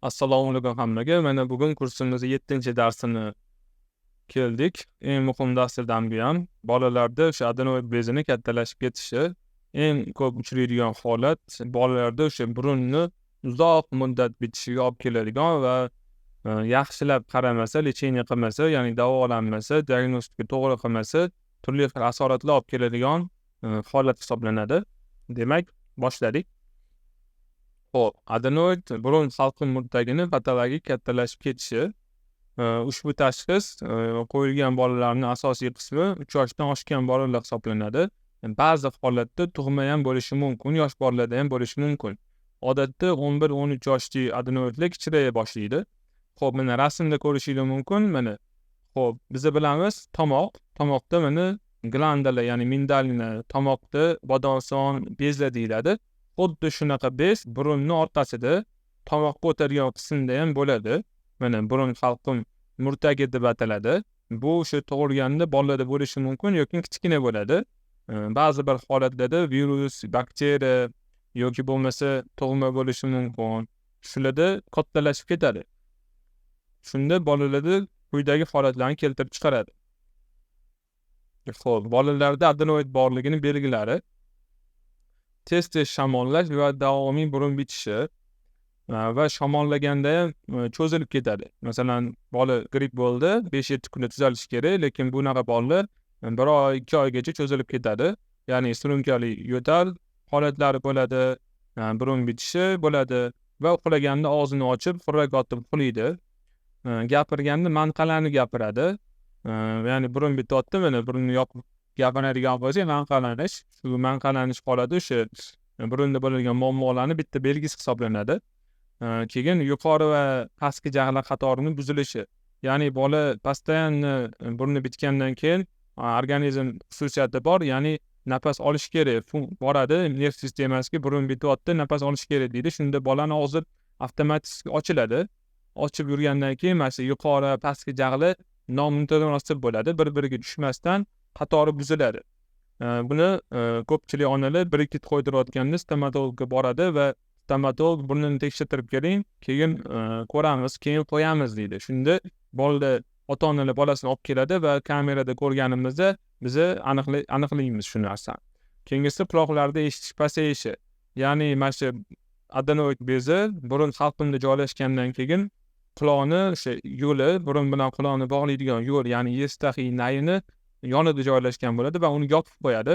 Assalomu alaykum hammaga. Mana bugun kursimizning 7-darsini keldik. Eng muhim darslardan bu ham bolalarda o'sha adenoid bezini kattalashib ketishi eng ko'p uchraydigan holat. Bolalarda o'sha burunni uzoq muddat bitishiga olib keladigan va yaxshilab qaramasa, lecheniya qilmasa, ya'ni davolanmasa, diagnostika to'g'ri qilmasa, turli xil asoratlar olib keladigan holat hisoblanadi. Demak, boshladik. Xo'p, adenoid burun halqum murtagini patologik kattalashib ketishi. Ushbu tashxis qo'yilgan bolalarning asosiy qismi 3 yoshdan oshgan bolalar hisoblanadi. Ba'zi holatda tug'ma ham bo'lishi mumkin, yosh bolalarda ham bo'lishi mumkin. Odatda 11-13 yoshli adenoidlar kichraya boshlaydi. Xo'p, mana rasmda ko'rishingiz mumkin. Mana xo'p, biz bilamiz tomoqda mana glandalar, ya'ni mindalina, tomoqda bodonson bezlar deyiladi. Xuddi shunaqa bez burunning orqasida tomoqqa o'tadigan qismda ham bo'ladi. Mana burun halqum murtagi deb ataladi. Bu o'sha tug'ilganda bolalarda bo'lishi mumkin yoki kichkina bo'ladi. Ba'zi bir holatlarda virus, bakteriya yoki bo'lmasa tug'ma bo'lishi mumkin. Shularda kattalashib ketadi. Shunda bolalarda quyidagi holatlarni keltirib chiqaradi. Xo'p, bolalarda adenoid borligining belgilari: tez-tez shamollash va davomiy burun bitishi va shamollaganda ham cho'zilib ketadi. Masalan, bola gripp bo'ldi, 5-7 kunda tuzalishi kerak, lekin bunaqa bolalar 1 oy, 2 oygacha cho'zilib ketadi. Ya'ni surunkali yo'tal holatlari bo'ladi, burun bitishi bo'ladi va uxlaganda og'zini ochib, xurrak otib uxlaydi. Gapirganda manqalarni gapiradi. Ya'ni burun bityapti, mana burunni yopib gapiradigan bo'lsa, manqalanish. Shu manqalanish holati o'sha burunda bo'ladigan muammolarning bitta belgisi hisoblanadi. Keyin yuqori va pastki jag'lar qatorining buzilishi. Ya'ni bola постоянно burni bitgandan keyin organizm xususiyati bor, ya'ni nafas olish kerak. Boradi, nerv sistemasiga burun bityapti, nafas olish kerak deydi. Shunda bolani og'zi avtomatik ochiladi. Ochib yurgandan keyin mana shu yuqori, pastki jag'lar nomutanosib bo'ladi, bir-biriga tushmasdan qatori buziladi. Buni ko'pchilik onalar brekit qo'ydirayotganda stomatologga boradi va stomatolog burnini tekshirtirib keling, keyin ko'ramiz, keyin qo'yamiz deydi. Shunda bolalar, ota-onalar bolasini olib keladi va kamerada ko'rganimizda biz aniqlaymiz shu narsani. Keyingisi quloqlarda eshitish pasayishi. Ya'ni mana shu adenoid bezi burun halqumida joylashgandan keyin quloqni o'sha yo'li, burun bilan quloqni bog'laydigan yo'l, ya'ni yestaxiy nayini yonida joylashgan bo'ladi va uni yopib qo'yadi.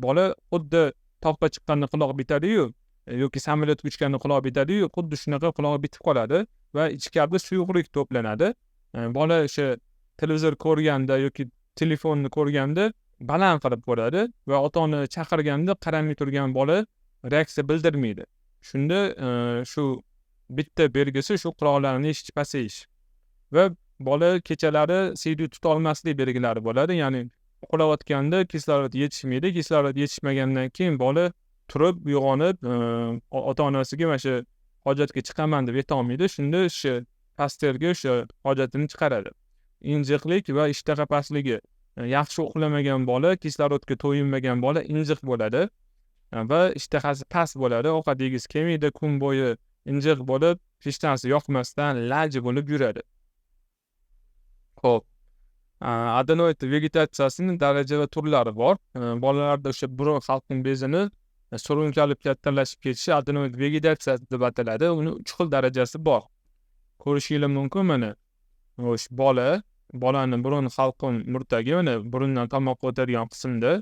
Bola xuddi toqqa chiqqanda quloq bitadi-yu yoki samolyotga uchganda quloq bitadi-yu, xuddi shunaqa quloq bitib qoladi va ichkarida suyuqlik to'planadi. Bola o'sha televizor ko'rganda yoki telefonni ko'rganda baland qilib ko'radi va ota-ona chaqirganda qaramay turgan bola reaksiya bildirmaydi. Shunda shu bitta belgisi shu quloqlarni eshitish pasayish va bola kechalari CD tuta olmaslik belgilari bo'ladi. Ya'ni uxlayotganda kislorod yetishmaydi. Kislorod yetishmagandan keyin bola turib, uyg'onib, ota-onasiga mana shu hojatga chiqaman deb aytolmaydi. Shunda o'sha pasterga o'sha hojatini chiqaradi. Injiqlik va ishtaha pastligi. Yaxshi uxlamagan bola, kislorodga to'yinmagan bola injiq bo'ladi va ishtahasi past bo'ladi. Ovqat yegisi kelmaydi, kun bo'yi injiq bo'lib, hech narsa yoqmasdan laji bo'lib yuradi. Xo'p, adenoid vegetatsiyasining daraja va turlari bor. Bolalarda o'sha burun halqum bezini surunkali kattalashib ketishi adenoid vegetatsiyasi deb ataladi. Uni 3 xil darajasi bor. Ko'rishingiz mumkin mana. O'sha bolaning burun halqum murtagi, mana burundan tomoqqa o'tadigan qismda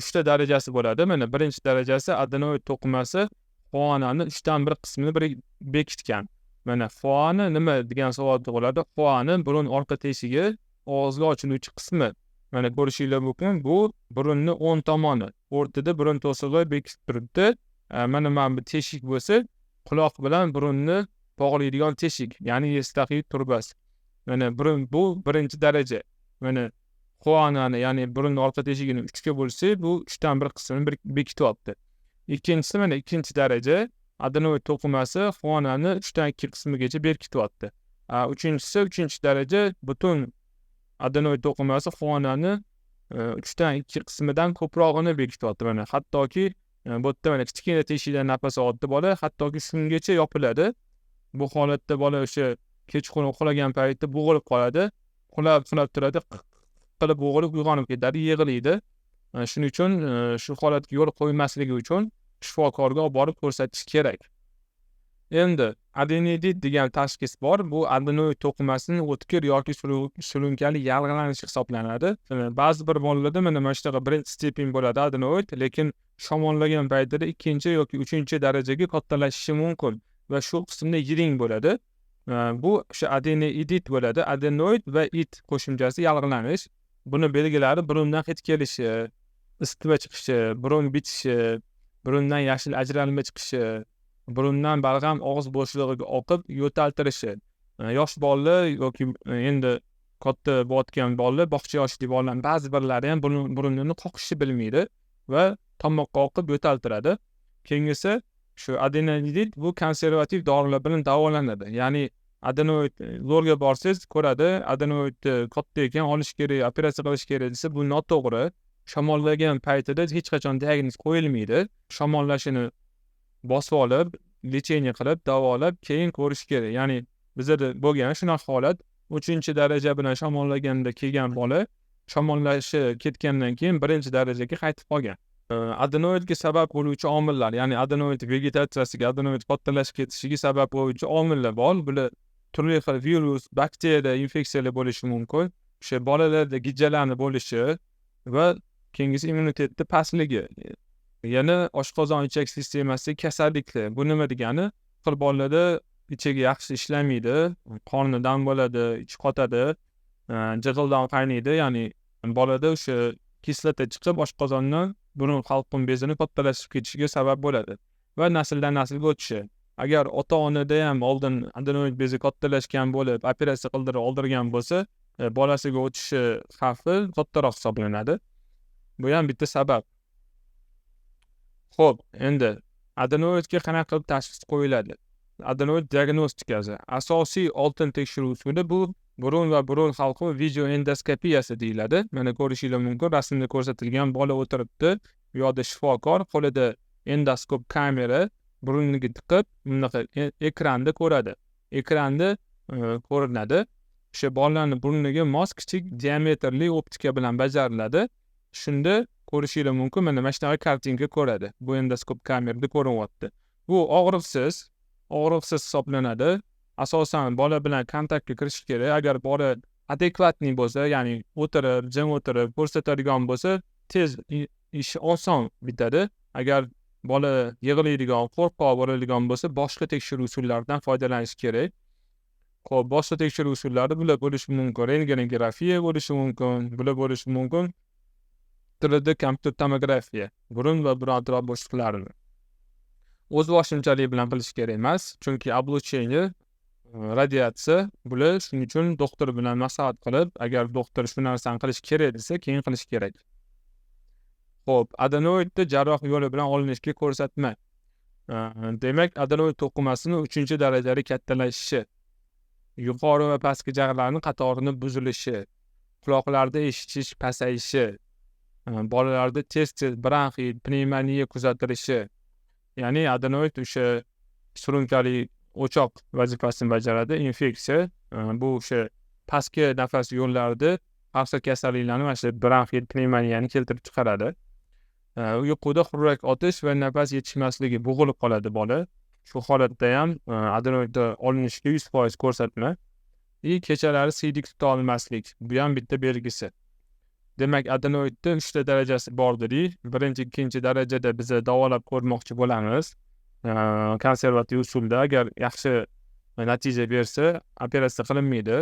3 ta darajasi bo'ladi. Mana birinchi darajasi adenoid to'qimasi foananing 3dan 1 qismini bekitgan. Mana foana nima degan savol tug'iladi. Foana burun orqa teshigi, og'izga ochiluvchi qismi. Mana ko'rishingiz mumkin, bu burunning o'ng tomoni. O'rtada burun to'sig'i bekitib turibdi. Mana bu teshik bo'lsa, quloq bilan burunni bog'laydigan teshik, ya'ni yestaxiy turbasi. Mana bu birinchi daraja. Mana foanani, ya'ni burun orqa teshigini 3 ga bo'lsak, bu 3dan 1 qismini bekityapti. Ikkinchisi mana ikkinchi daraja, adenoid to'qimasi foanani 3dan 2 qismigacha berkityapti. Uchinchisi, 3-chi daraja, butun adenoid to'qimasi foanani 3dan 2 qismidan ko'prog'ini bekityapti. Mana hattoki bu yerda mana kichkina teshikdan nafas oladi bola, hattoki shungacha yopiladi. Bu holatda bola o'sha kechqurun uxlagan paytda bo'g'ilib qoladi. Uxlab turadi, qilib bo'g'ilib uyg'onib ketadi, yig'laydi. Shuning uchun shu holatga yo'l qo'ymasligi uchun shifokorga olib borib ko'rsatish kerak. Endi adenidit degan tashxis bor. Bu adenoid to'qimasining o'tkir yoki surunkali yallig'lanishi hisoblanadi. Ba'zi bir bolalarda mana shunaqa birinchi stepen bo'ladi adenoid, lekin shamollagan paytida ikkinchi yoki uchinchi darajaga kattalashishi mumkin va shu qismda yiring bo'ladi. Bu o'sha adenidit bo'ladi. Adenoid va it qo'shimchasi yallig'lanish. Buni belgilari burundan hid kelishi, isitma chiqishi, burun bitishi, burundan yashil ajralma chiqishi, burundan balg'am og'iz bo'shlig'iga oqib yo'taltirishi. Yosh bolalar yoki endi katta bo'layotgan bolalar, bog'cha yoshli bolalar ba'zi birlari ham burunini qoqishni bilmaydi va tomoqqa oqib yo'taltiradi. Keyingisi shu adenidit, bu konservativ dorilar bilan davolanadi. Ya'ni adenoid zo'rga borsangiz ko'radi, adenoid katta ekan, olish kerak, operatsiya qilish kerak desa, bu noto'g'ri. Shamollagan paytida hech qachon diagnoz qo'yilmaydi. Shamollashini bosib olib, lecheniya qilib, davolab, keyin ko'rish kerak. Ya'ni bizda bo'lgan shunaqa holat, 3-daraja bilan shamollaganda kelgan bola shamollashi ketgandan keyin 1-darajaga qaytib qolgan. Adenoidga sabab bo'luvchi omillar, ya'ni adenoid vegetatsiyasiga, adenoid kattalashib ketishiga sabab bo'luvchi omillar bor. Bular turli xil virus, bakteriya, infeksiyalar bo'lishi mumkin. O'sha bolalarda gijjalarni bo'lishi va keyingisi immunitetni pastligi. Yana oshqozon ichak sistemasi kasalliklar. Bu nima degani? Bir bolalarda ichagi yaxshi ishlamaydi, qorni dam bo'ladi, ichi qotadi, jig'ildon qaynaydi. Ya'ni bolada o'sha kislota chiqib, oshqozondan burun halqum bezini kattalashib ketishiga sabab bo'ladi va nasldan naslga o'tishi. Agar ota-onada ham oldin adenoid bezi kattalashgan bo'lib, operatsiya qildirib oldirgan bo'lsa, bolasiga o'tishi xavfi kattaroq hisoblanadi. Bu ham bitta sabab. Xo'p, endi adenoidga qanaqa qilib tashxis qo'yiladi? Adenoid diagnostikasi asosiy oltin tekshiruv usuli bu burun va burun halqi videoendoskopiyasi deyiladi. Mana ko'rishingiz mumkin, rasmda ko'rsatilgan bola o'tiribdi, bu yoqda shifokor qo'lida endoskop kamera buruniga tiqib, bunaqa ekranda ko'radi. Ekranda ko'rinadi. O'sha bolaning burniga mos kichik diametrli optika bilan bajariladi. Shunda ko'rishingiz mumkin, mana shunaqa kartinka ko'radi. Bu endoskop kamerada ko'rinyapti. Bu og'riqsiz hisoblanadi. Asosan bola bilan kontaktga kirish kerak. Agar bola adekvatniy bo'lsa, ya'ni o'tirib, jim o'tirib ko'rsatadigan bo'lsa, tez ish oson bitadi. Agar bola yig'laydigan, qo'rqoq bo'ladigan bo'lsa, boshqa tekshiruv usullaridan foydalanish kerak. Xo'p, boshqa tekshiruv usullari bular bo'lishi mumkin. Rentgenografiya bo'lishi mumkin, bular bo'lishi mumkin. 3D kompyuter tomografiya, burun va burun atrof bo'shliqlarini o'z boshimchalik bilan qilish kerak emas, chunki облучение, radiatsiya, bular shuning uchun doktor bilan maslahat qilib, agar doktor shu narsani qilish kerak desa, keyin qilish kerak. Xo'p, adenoidni jarroh yo'li bilan olinishga ko'rsatma. Demak, adenoid to'qimasining 3-darajali kattalashishi, yuqori va pastki jag'larning qatorining buzilishi, quloqlarda eshitish pasayishi, bolalarda tez bronxit, pnevmoniya kuzatilishi, ya'ni adenoid o'sha surunkali o'choq vazifasini bajaradi. Infeksiya, bu o'sha pastki nafas yo'llarida xavfli kasalliklarni, mana shu bronxit, pnevmoniyani keltirib chiqaradi. Uyquda xurrak otish va nafas yetishmasligi, bo'g'ilib qoladi bola. Shu holatda ham adenoidda olinishga 100% ko'rsatma. Kechalari siydik tuta olmaslik, bu ham bitta belgisi. Demak, adenoidda 3 darajasi bor dedik. 1-2 darajada biz davolab ko'rmoqchi bo'lamiz. Konservativ usulda agar yaxshi natija bersa, operatsiya qilinmaydi.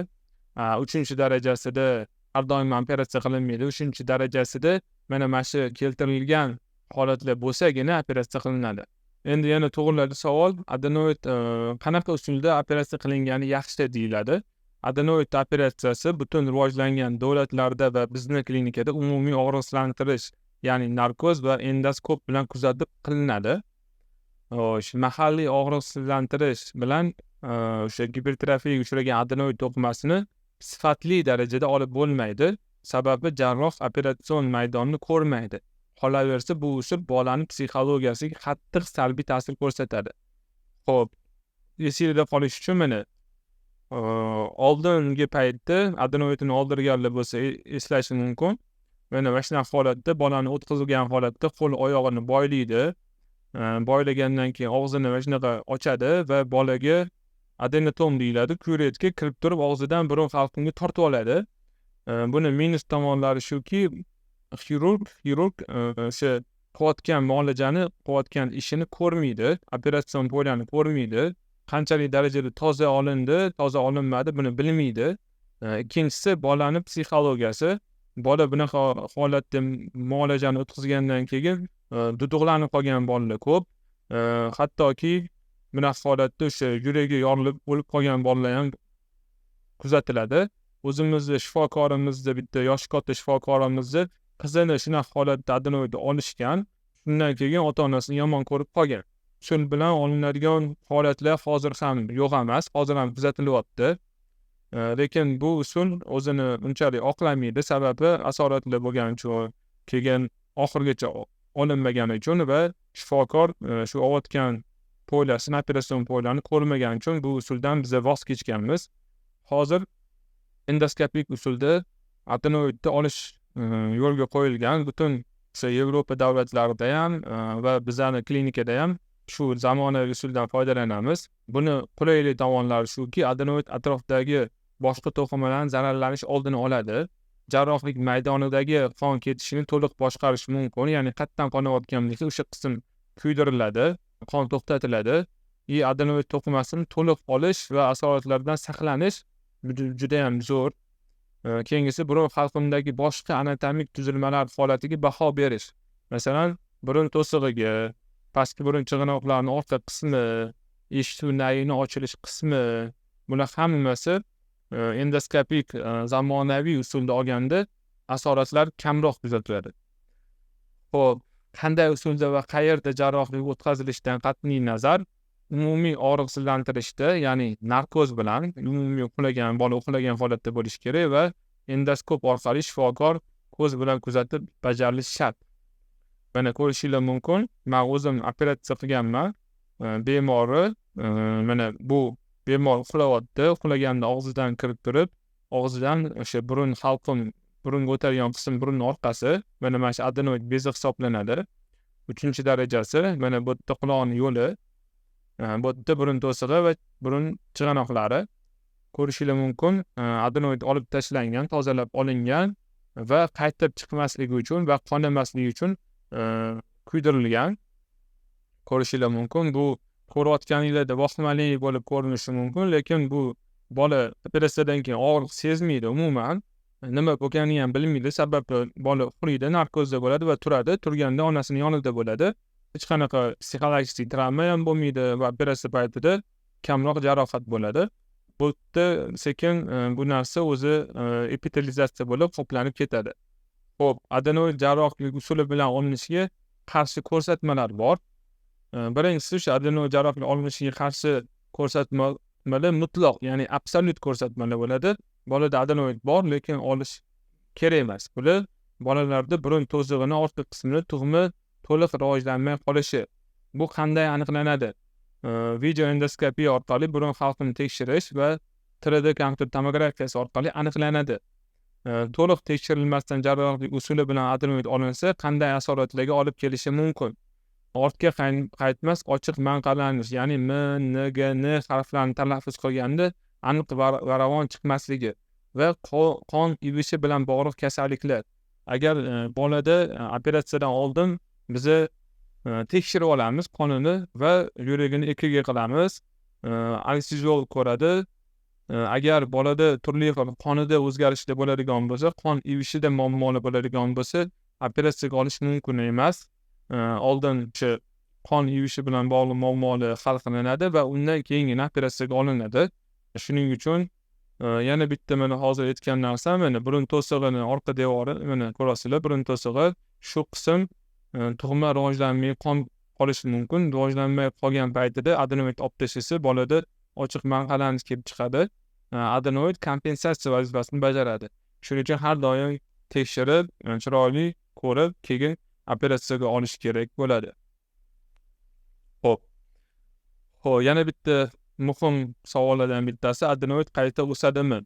3-darajasida har doim operatsiya qilinmaydi. 3-darajasida mana shu keltirilgan holatlar bo'lsagina operatsiya qilinadi. Endi yana tug'iladi savol, adenoid qanaqa usulda operatsiya qilingani yaxshi deyiladi? Adenoid operatsiyasi butun rivojlangan davlatlarda va bizning klinikada umumiy og'riqlantirish, ya'ni narkoz va endoskop bilan kuzatib qilinadi. O'sha mahalliy og'riqsizlantirish bilan o'sha gipertrofiyaga uchragan adenoid to'qimasini sifatli darajada olib bo'lmaydi. Sababi jarroh operatsion maydonni ko'rmaydi. Qolaversa, bu usul bolaning psixologiyasiga qattiq salbiy ta'sir ko'rsatadi. Xo'p, esingizda qolishi uchun mana oldingi paytda adenoidni oldirganlar bo'lsa eslashi mumkin. Mana shunaqa holatda bolani o'tkazilgan holatda qo'l oyog'ini boylaydi. Boylagandan keyin og'zini mana shunaqa ochadi va bolaga adenotom deyiladi. Kuretga kirib turib og'zidan burun halqumga tortib oladi. Buni minus tomonlari shuki, xirurg o'sha qilayotgan muolajani, qilayotgan ishini ko'rmaydi, operatsion polani ko'rmaydi. Qanchalik darajada toza olindi, toza olinmadi buni bilmaydi. Ikkinchisi bolani psixologiyasi. Bola bunaqa holatda muolajani o'tkazgandan keyin duduqlanib qolgan bolalar ko'p. Hattoki bunaqa holatda o'sha yuragi yorilib o'lib qolgan bolalar ham kuzatiladi. O'zimizni shifokorimizni, bitta yoshi katta shifokorimizni qizini shunaqa holatda adenoid olishgan. Shundan keyin ota-onasini yomon ko'rib qolgan. Usul bilan olinadigan holatlar hozir ham yo'q emas, hozir ham kuzatilyapti. Lekin bu usul o'zini unchalik oqlamaydi, sababi asoratli bo'lgani uchun, keyin oxirigacha olinmagani uchun va shifokor shu olayotgan poylasini, operatsion poylani ko'rmagani uchun bu usuldan biz voz kechganmiz. Hozir endoskopik usulda adenoidni olish yo'lga qo'yilgan. Butun Yevropa davlatlarida ham va bizning klinikada ham shu zamonaviy usuldan foydalanamiz. Buni qulaylik tomonlari shuki, adenoid atrofidagi boshqa to'qimalarning zararlanish oldini oladi. Jarrohlik maydonidagi qon ketishini to'liq boshqarish mumkin. Ya'ni qatdan qonayotganligi o'sha qism kuydiriladi, qon to'xtatiladi. Adenoid to'qimasini to'liq olish va asoratlardan saqlanish juda ham zo'r. Keyingisi burun halqumdagi boshqa anatomik tuzilmalar holatiga baho berish. Masalan, burun to'sig'iga, pastki burun chig'anoqlarining orqa qismi, eshituv nayining ochilish qismi, bular hammasi endoskopik zamonaviy usulda olganda asoratlar kamroq kuzatiladi. Xo'p, qanday usulda va qayerda jarrohlik o'tkazilishidan qat'iy nazar, umumiy og'riqsizlantirishda, ya'ni narkoz bilan umumiy uxlagan bola uxlagan holatda bo'lishi kerak va endoskop orqali shifokor ko'z bilan kuzatib bajarilishi shart. Mana ko'rishingiz mumkin, men o'zim operatsiya qilganman. Bemorni mana bu bemor uxlayapti, uxlaganda og'zidan kirib turib, og'zidan o'sha burun halqum, burunga o'tadigan qism burunning orqasi, mana shu adenoid bezi hisoblanadi. 3-darajasi, mana bu yerda quloqning yo'li, bu yerda burun to'sig'i va burun chig'anoqlari. Ko'rishingiz mumkin, adenoid olib tashlangan, tozalab olingan va qaytib chiqmasligi uchun va qonamasligi uchun kuydirilgan. Ko'rishingiz mumkin, bu ko'rayotganingizda vahimali bo'lib ko'rinishi mumkin, lekin bu bola operatsiyadan keyin og'riq sezmaydi umuman. Nima bo'lganini ham bilmaydi, sababi bola uxlaydi, narkozda bo'ladi va turadi, turganda onasining yonida bo'ladi. Hech qanaqa psixologik travma ham bo'lmaydi va operatsiya paytida kamroq jarohat bo'ladi. Bu yerda sekin bu narsa o'zi epitelizatsiya bo'lib qoplanib ketadi. Xo'p, adenoid jarrohlik usuli bilan olinishiga qarshi ko'rsatmalar bor. Birinchisi shu adenoid jarrohlik olinishiga qarshi ko'rsatmalar mutlaq, ya'ni absolyut ko'rsatmalar bo'ladi. Bolada adenoid bor, lekin olish kerak emas. Bular bolalarda burun to'sig'ining orqa qismini tug'ma to'liq rivojlanmay qolishi. Bu qanday aniqlanadi? Video endoskopiya orqali burun halqini tekshirish va 3D kompyuter tomografiyasi orqali aniqlanadi. To'liq tekshirilmasdan jarrohlik usuli bilan adenoid olinsa, qanday asoratlarga olib kelishi mumkin? Ortga qaytmas ochiq manqalanish, ya'ni M, N, G, N harflarini talaffuz qilganda aniq va ravon chiqmasligi va qon ivishi bilan bog'liq kasalliklar. Agar bolada operatsiyadan oldin biz tekshirib olamiz qonini va yuragini EKG qilamiz, anesteziolog ko'radi. Agar bolada turli xil qonida o'zgarishlar bo'ladigan bo'lsa, qon ivishida muammolar bo'ladigan bo'lsa, operatsiyaga olish mumkin emas. Oldin shu qon ivishi bilan bog'liq muammolar hal qilinadi va undan keyin operatsiyaga olinadi. Shuning uchun yana bitta mana hozir aytgan narsam, mana burun to'sig'ining orqa devori, mana ko'rasizlar, burun to'sig'i shu qism tug'ma rivojlanmay qolishi mumkin. Rivojlanmay qolgan paytida adenoid olib tashlasa, bolada ochiq manqalanish kelib chiqadi. Adenoid kompensatsiya vazifasini bajaradi. Shuning uchun har doim tekshirib, chiroyli ko'rib, keyin operatsiyaga olish kerak bo'ladi. Xo'p, yana bitta muhim savollardan bittasi adenoid qayta o'sadimi?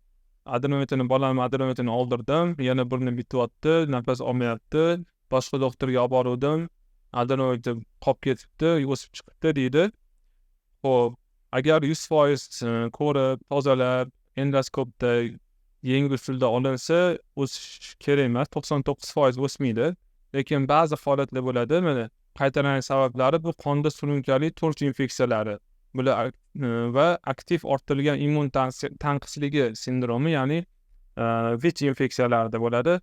Bolam adenoidini oldirdim, yana burni bityapti, nafas olmayapti, boshqa doktorga olib boruvdim, adenoidi qolib ketibdi, o'sib chiqibdi deydi. Xo'p, agar 100% ko'rib, tozalab, endoskopda yengil usulda olinsa, o'sish kerak emas, 99% o'smaydi. Lekin ba'zi holatlar bo'ladi, mana qaytalanish sabablari bu qonda surunkali tursh infeksiyalari. Bular va aktiv orttirilgan immun tanqisligi sindromi, ya'ni VICH infeksiyalarida bo'ladi.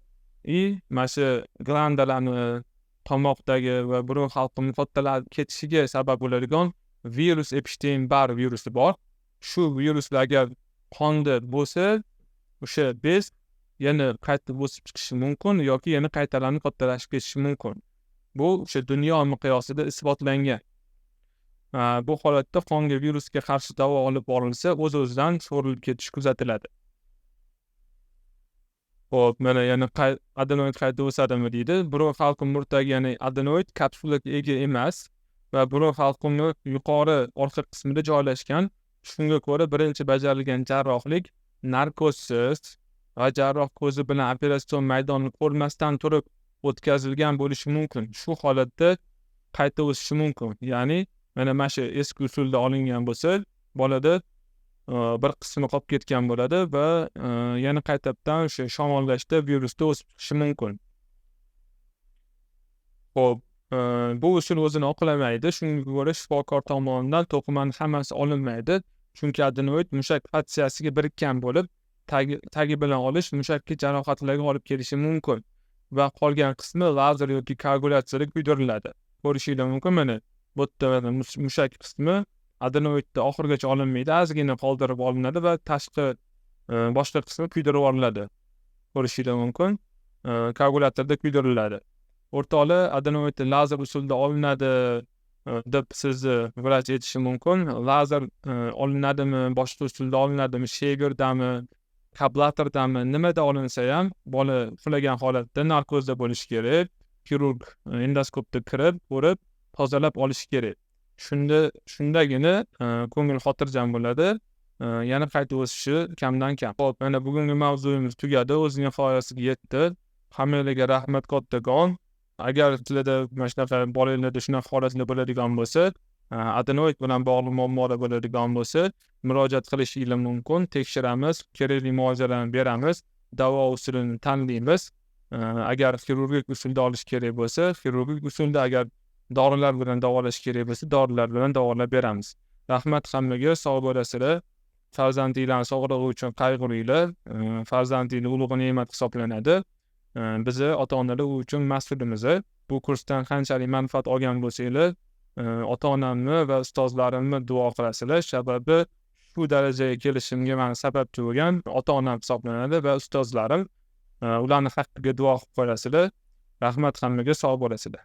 Mana shu glandalarni tomoqdagi va burun halqumi kattalab ketishiga sabab bo'ladigan virus Epstein-Barr virusi bor. Shu viruslar agar qonda bo'lsa, o'sha bez yana qayta o'sib chiqishi mumkin yoki yana qaytalanib kattalashib ketishi mumkin. Bu o'sha dunyo miqyosida isbotlangan. Bu holatda qonga virusga qarshi davo olib borilsa, o'z-o'zidan so'rilib ketish kuzatiladi. Xo'p, mana yana adenoid qayta o'sadimi deydi. Burun halqum murtagi, ya'ni adenoid kapsulaga ega emas va burun halqumni yuqori orqa qismida joylashgan. Shunga ko'ra birinchi bajarilgan jarrohlik narkozsiz va jarroh ko'zi bilan operatsion maydonni ko'rmasdan turib o'tkazilgan bo'lishi mumkin. Shu holatda qayta o'sishi mumkin. Ya'ni mana shu eski usulda olingan bo'lsa, bolada bir qismi qolib ketgan bo'ladi va yana qaytadan o'sha shamollashda virusda o'sib chiqishi mumkin. Xo'p, bu usul o'zini oqlamaydi. Shunga ko'ra shifokor tomonidan to'qimaning hammasi olinmaydi. Chunki adenoid mushak fatsiyasiga birikkan bo'lib, tagi bilan olish mushakka jarohatlarga olib kelishi mumkin va qolgan qismi lazer yoki koagulyatsiyaga kuydiriladi. Ko'rishingiz mumkin, mana bu yerda mushak qismi adenoidda oxirigacha olinmaydi, ozgina qoldirib olinadi va tashqi boshqa qismi kuydirib olinadi. Ko'rishingiz mumkin, koagulyatorda kuydiriladi. O'rtoqlar, adenoidni lazer usulida olinadi deb sizni vrach aytishi mumkin. Lazer olinadimi, boshqa usulda olinadimi, Shegerdami, kablatordami, nimada olinsa ham bola uxlagan holatda narkozda bo'lishi kerak. Xirurg endoskopda kirib, ko'rib, tozalab olishi kerak. Shundagina ko'ngil xotirjam bo'ladi. Yana qayta o'sishi kamdan kam. Xo'p, mana bugungi mavzuyimiz tugadi, o'z nihoyasiga yetdi. Hammalarga rahmat kattakon. Agar sizlarda mana shunaqa bolalarda shunaqa holatlar bo'ladigan bo'lsa, adenoid bilan bog'liq muammolar bo'ladigan bo'lsa, murojaat qilishingiz mumkin. Tekshiramiz, kerakli muolajalarni beramiz, davo usulini tanlaymiz. Agar xirurgik usulda olish kerak bo'lsa, xirurgik usulda, agar dorilar bilan davolash kerak bo'lsa, dorilar bilan davolab beramiz. Rahmat hammaga, sog' bo'lasizlar. Farzandinglarning sog'lig'i uchun qayg'uringlar. Farzandinglar ulug' ne'mat hisoblanadi. Bizi ota-onalar u uchun mas'ulimiz. Bu kursdan qanchalik manfaat olgan bo'lsanglar, ota-onamni va ustozlarimni duo qilasizlar. Sababi shu darajaga kelishimga men sababchi bo'lgan ota-onam hisoblanadi va ustozlarim. Ularning haqqiga duo qilib qo'yasizlar. Rahmat hammaga, sog' bo'lasizlar.